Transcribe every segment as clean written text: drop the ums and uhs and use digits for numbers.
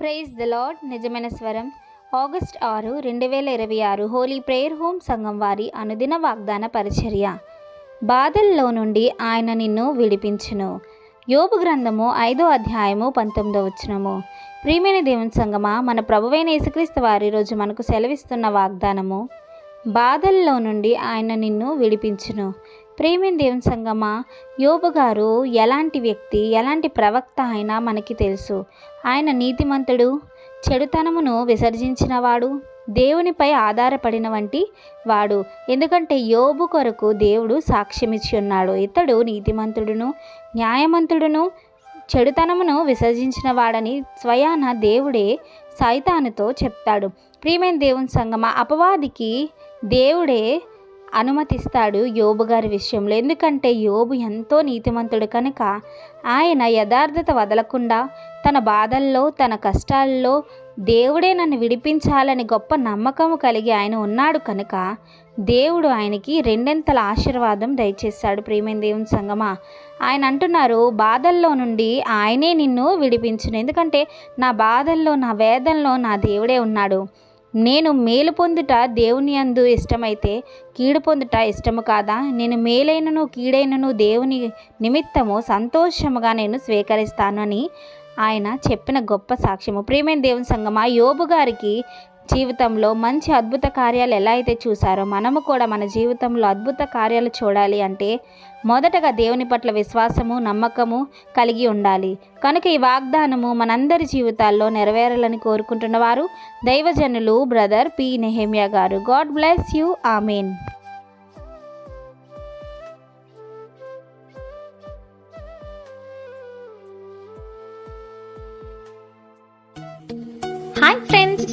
Praise the lord. నిజమైన స్వరం. August 6, 2026 Holi prayer home సంఘం వారి అనుదిన వాగ్దాన పరిచర్య. బాధల్లో నుండి ఆయన నిన్ను విడిపించును. యోబు గ్రంథము 5వ అధ్యాయము 19వ వచనము. ప్రియమైన దేవుని సంగమా, మన ప్రభువైన యేసుక్రీస్తు వారి రోజు మనకు సెలవిస్తున్న వాగ్దానము, బాధల్లో నుండి ఆయన నిన్ను విడిపించును. ప్రియమైన దేవుని సంగమా, యోబు గారు ఎలాంటి వ్యక్తి, ఎలాంటి ప్రవక్త అయినా మనకి తెలుసు. ఆయన నీతిమంతుడు, చెడుతనమును విసర్జించినవాడు, దేవునిపై ఆధారపడిన వంటి వాడు. ఎందుకంటే యోబు కొరకు దేవుడు సాక్ష్యమిచ్చి ఉన్నాడు. ఇతడు నీతిమంతుడును, న్యాయమంతుడును, చెడుతనమును విసర్జించిన వాడని స్వయాన దేవుడే సైతానుతో చెప్తాడు. ప్రియమైన దేవుని సంగమా, అపవాదికి దేవుడే అనుమతిస్తాడు యోబు గారి విషయంలో. ఎందుకంటే యోబు ఎంతో నీతిమంతుడు కనుక ఆయన యథార్థత వదలకుండా తన బాధల్లో, తన కష్టాల్లో దేవుడే నన్ను విడిపించాలని గొప్ప నమ్మకము కలిగి ఆయన ఉన్నాడు కనుక దేవుడు ఆయనకి రెండంతల ఆశీర్వాదం దయచేశాడు. ప్రియమైన దేవుని సంగమా, ఆయన అంటున్నారు, బాధల్లో నుండి ఆయనే నిన్ను విడిపించును. ఎందుకంటే నా బాధల్లో, నా వేదనలో నా దేవుడే ఉన్నాడు. నేను మేలు పొందుట దేవుని యందు ఇష్టమైతే కీడు పొందుట ఇష్టము కాదా? నేను మేలైనను కీడైనను దేవుని నిమిత్తము సంతోషముగా నేను స్వీకరిస్తాను అని ఆయన చెప్పిన గొప్ప సాక్ష్యము. ప్రియమైన దేవుని సంగమా, యోబు గారికి జీవితంలో మంచి అద్భుత కార్యాలు ఎలా అయితే చూసారో మనము కూడా మన జీవితంలో అద్భుత కార్యాలు చూడాలి అంటే మొదటగా దేవుని పట్ల విశ్వాసము, నమ్మకము కలిగి ఉండాలి. కనుక ఈ వాగ్దానము మనందరి జీవితాల్లో నెరవేరాలని కోరుకుంటున్నవారు దైవజనులు బ్రదర్ పి. నెహెమ్యా గారు. God bless you. Amen. Hi friends,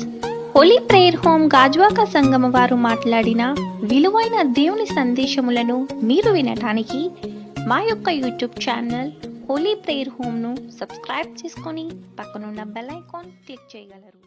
holy prayer home Gajuwaka సంగమ వారు మాట్లాడిన విలువైన దేవుని సందేశములను మీరు వినటానికి మా యొక్క యూట్యూబ్ ఛానల్ హోలీ ప్రేయర్ హోమ్ను సబ్స్క్రైబ్ చేసుకొని పక్కనున్న బెల్ ఐకాన్ క్లిక్ చేయగలరు.